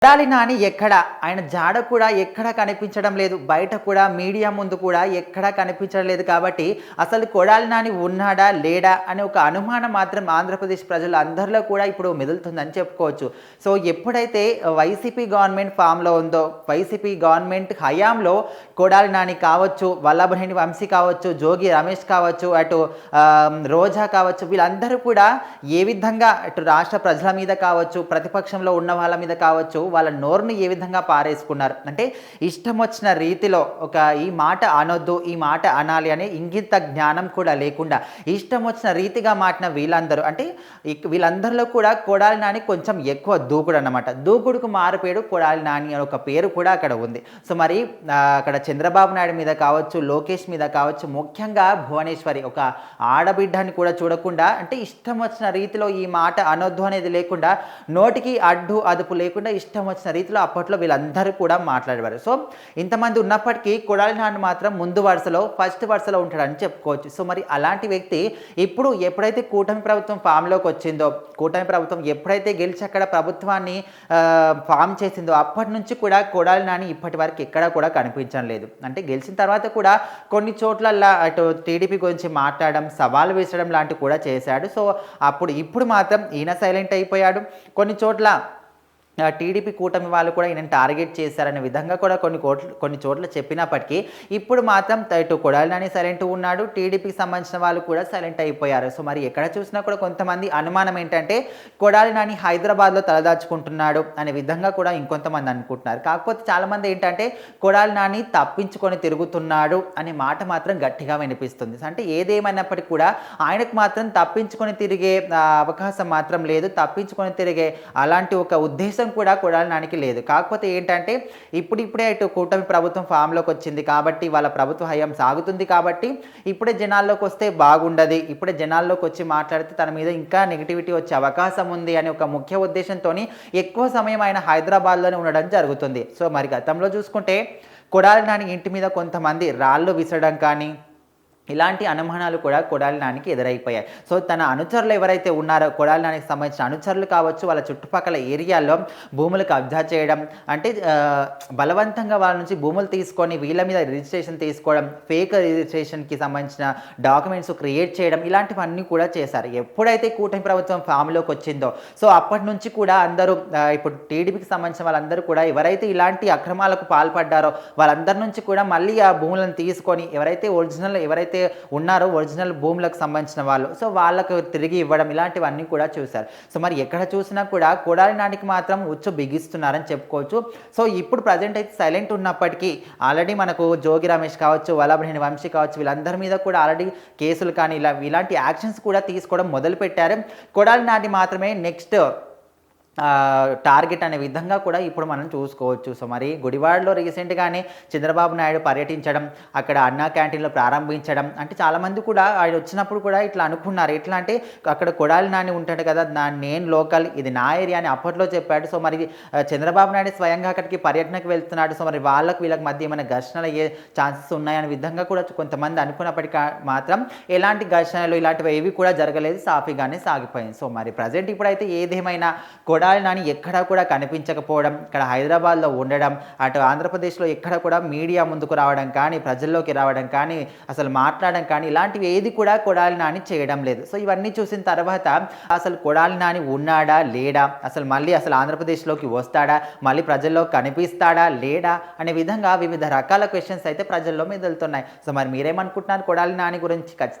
కొడాలి నాని ఎక్కడ ఆయన జాడ కూడా ఎక్కడా కనిపించడం లేదు. బయట కూడా మీడియా ముందు కూడా ఎక్కడా కనిపించడం లేదు. కాబట్టి అసలు కొడాలి నాని ఉన్నాడా లేడా అనే ఒక అనుమానం మాత్రం ఆంధ్రప్రదేశ్ ప్రజలు అందరిలో కూడా ఇప్పుడు మెదులుతుందని చెప్పుకోవచ్చు. సో ఎప్పుడైతే వైసీపీ గవర్నమెంట్ ఫామ్లో ఉందో, వైసీపీ గవర్నమెంట్ హయాంలో కొడాలి నాని కావచ్చు, వల్లభనేని వంశీ కావచ్చు, జోగి రమేష్ కావచ్చు, అటు రోజా కావచ్చు, వీళ్ళందరూ కూడా ఏ విధంగా అటు రాష్ట్ర ప్రజల మీద కావచ్చు, ప్రతిపక్షంలో ఉన్న వాళ్ళ మీద కావచ్చు, వాళ్ళ నోరుని ఏ విధంగా పారేసుకున్నారు అంటే ఇష్టం వచ్చిన రీతిలో ఈ మాట అనొద్దు, ఈ మాట అనాలి అనే ఇంగిత జ్ఞానం కూడా లేకుండా ఇష్టం వచ్చిన రీతిగా మాటిన వీళ్ళందరూ అంటే వీళ్ళందరిలో కూడా కొడాలి నాని కొంచెం ఎక్కువ దూకుడు అన్నమాట. దూకుడుకు మారుపేరు కొడాలి నాని అనే ఒక పేరు కూడా అక్కడ ఉంది. సో మరి అక్కడ చంద్రబాబు నాయుడు మీద కావచ్చు, లోకేష్ మీద కావచ్చు, ముఖ్యంగా భువనేశ్వరి ఒక ఆడబిడ్డని కూడా చూడకుండా అంటే ఇష్టం వచ్చిన రీతిలో ఈ మాట అనొద్దు అనేది లేకుండా, నోటికి అడ్డు అదుపు లేకుండా ఇష్టం వచ్చిన రీతిలో అప్పట్లో వీళ్ళందరూ కూడా మాట్లాడేవారు. సో ఇంతమంది ఉన్నప్పటికీ కొడాలి నాని మాత్రం ముందు వరుసలో ఫస్ట్ వరుసలో ఉంటాడని చెప్పుకోవచ్చు. సో మరి అలాంటి వ్యక్తి ఇప్పుడు ఎప్పుడైతే కూటమి ప్రభుత్వం ఫామ్లోకి వచ్చిందో, కూటమి ప్రభుత్వం ఎప్పుడైతే గెలిచి అక్కడ ప్రభుత్వాన్ని ఫామ్ చేసిందో అప్పటి నుంచి కూడా కొడాలి నాని ఇప్పటి వరకు ఎక్కడా కూడా కనిపించడం లేదు. అంటే గెలిచిన తర్వాత కూడా కొన్ని చోట్లల్లా అటు టీడీపీ గురించి మాట్లాడడం, సవాలు వేసడం లాంటివి కూడా చేశాడు. సో ఇప్పుడు మాత్రం ఈయన సైలెంట్ అయిపోయాడు. కొన్ని చోట్ల టీడీపీ కూటమి వాళ్ళు కూడా ఈయనను టార్గెట్ చేశారనే విధంగా కూడా కొన్ని చోట్ల చెప్పినప్పటికీ ఇప్పుడు మాత్రం ఇటు కొడాలి నాని సైలెంట్ ఉన్నాడు, టీడీపీకి సంబంధించిన వాళ్ళు కూడా సైలెంట్ అయిపోయారు. సో మరి ఎక్కడ చూసినా కూడా కొంతమంది అనుమానం ఏంటంటే కొడాలి నాని హైదరాబాద్లో తలదాచుకుంటున్నాడు అనే విధంగా కూడా ఇంకొంతమంది అనుకుంటున్నారు. కాకపోతే చాలామంది ఏంటంటే కొడాలి నాని తప్పించుకొని తిరుగుతున్నాడు అనే మాట మాత్రం గట్టిగా వినిపిస్తుంది. అంటే ఏదేమైనప్పటికీ కూడా ఆయనకు మాత్రం తప్పించుకొని తిరిగే అవకాశం మాత్రం లేదు, తప్పించుకొని తిరిగే అలాంటి ఒక ఉద్దేశం కూడా కొడాలి నానికి లేదు. కాకపోతే ఏంటంటే ఇప్పుడే ఇటు కూటమి ప్రభుత్వం ఫామ్లోకి వచ్చింది కాబట్టి, వాళ్ళ ప్రభుత్వ హయాం సాగుతుంది కాబట్టి ఇప్పుడే జనాల్లోకి వస్తే బాగుండదు, ఇప్పుడే జనాల్లోకి వచ్చి మాట్లాడితే తన మీద ఇంకా నెగిటివిటీ వచ్చే అవకాశం ఉంది అనే ఒక ముఖ్య ఉద్దేశంతో ఎక్కువ సమయం ఆయన హైదరాబాద్లోనే ఉండడం జరుగుతుంది. సో మరి గతంలో చూసుకుంటే కొడాలి నాని ఇంటి మీద కొంతమంది రాళ్ళు విసరడం కానీ ఇలాంటి అనుమానాలు కూడా కొడాలి నానికి ఎదురైపోయాయి. సో తన అనుచరులు ఎవరైతే ఉన్నారో, కొడాలి నానికి సంబంధించిన అనుచరులు కావచ్చు, వాళ్ళ చుట్టుపక్కల ఏరియాల్లో భూములు కబ్జా చేయడం, అంటే బలవంతంగా వాళ్ళ నుంచి భూములు తీసుకొని వీళ్ళ మీద రిజిస్ట్రేషన్ తీసుకోవడం, ఫేక్ రిజిస్ట్రేషన్కి సంబంధించిన డాక్యుమెంట్స్ క్రియేట్ చేయడం, ఇలాంటివన్నీ కూడా చేశారు. ఎప్పుడైతే కూటమి ప్రభుత్వం ఫామ్లోకి వచ్చిందో సో అప్పటి నుంచి కూడా అందరూ ఇప్పుడు టీడీపీకి సంబంధించిన వాళ్ళందరూ కూడా ఎవరైతే ఇలాంటి అక్రమాలకు పాల్పడ్డారో వాళ్ళందరి నుంచి కూడా మళ్ళీ ఆ భూములను తీసుకొని ఎవరైతే ఉన్నారో ఒరిజినల్ భూములకు సంబంధించిన వాళ్ళు సో వాళ్ళకు తిరిగి ఇవ్వడం, ఇలాంటివన్నీ కూడా చూశారు. సో మరి ఎక్కడ చూసినా కూడా కొడాలి నానికి మాత్రం ఉచ్చు బిగిస్తున్నారని చెప్పుకోవచ్చు. సో ఇప్పుడు ప్రజెంట్ అయితే సైలెంట్ ఉన్నప్పటికీ ఆల్రెడీ మనకు జోగి రమేష్ కావచ్చు, వల్లభనేని వంశీ కావచ్చు, వీళ్ళందరి మీద కూడా ఆల్రెడీ కేసులు కానీ ఇలాంటి యాక్షన్స్ కూడా తీసుకోవడం మొదలుపెట్టారు. కొడాలి నాని మాత్రమే నెక్స్ట్ టార్గెట్ అనే విధంగా కూడా ఇప్పుడు మనం చూసుకోవచ్చు. సో మరి గుడివాడలో రీసెంట్గానే చంద్రబాబు నాయుడు పర్యటించడం, అక్కడ అన్నా క్యాంటీన్లో ప్రారంభించడం, అంటే చాలామంది కూడా ఆయన వచ్చినప్పుడు కూడా ఇట్లా అనుకున్నారు. ఎట్లా అంటే అక్కడ కొడాలి నాని ఉంటాడు కదా, నేను లోకల్, ఇది నా ఏరియా అని అప్పట్లో చెప్పాడు. సో మరి చంద్రబాబు నాయుడు స్వయంగా అక్కడికి పర్యటనకు వెళ్తున్నాడు. సో మరి వీళ్ళకి మధ్య ఏమైనా ఘర్షణలు అయ్యే ఛాన్సెస్ ఉన్నాయనే విధంగా కూడా కొంతమంది అనుకున్నప్పటికీ మాత్రం ఎలాంటి ఘర్షణలు ఇలాంటివి ఏవి కూడా జరగలేదు, సాఫీగానే సాగిపోయింది. సో మరి ప్రజెంట్ ఇప్పుడైతే ఏదేమైనా కొడాలి నాని ఎక్కడా కూడా కనిపించకపోవడం, ఇక్కడ హైదరాబాద్లో ఉండడం, అటు ఆంధ్రప్రదేశ్లో ఎక్కడ కూడా మీడియా ముందుకు రావడం కానీ, ప్రజల్లోకి రావడం కానీ, అసలు మాట్లాడడం కానీ ఇలాంటివి ఏది కూడా కొడాలి నాని చేయడం లేదు. సో ఇవన్నీ చూసిన తర్వాత అసలు కొడాలి నాని ఉన్నాడా లేడా, అసలు ఆంధ్రప్రదేశ్లోకి వస్తాడా, మళ్ళీ ప్రజల్లో కనిపిస్తాడా లేడా అనే విధంగా వివిధ రకాల క్వశ్చన్స్ అయితే ప్రజల్లో మెదులుతున్నాయి. సో మరి మీరేమనుకుంటున్నారు కొడాలి నాని గురించి? ఖచ్చితంగా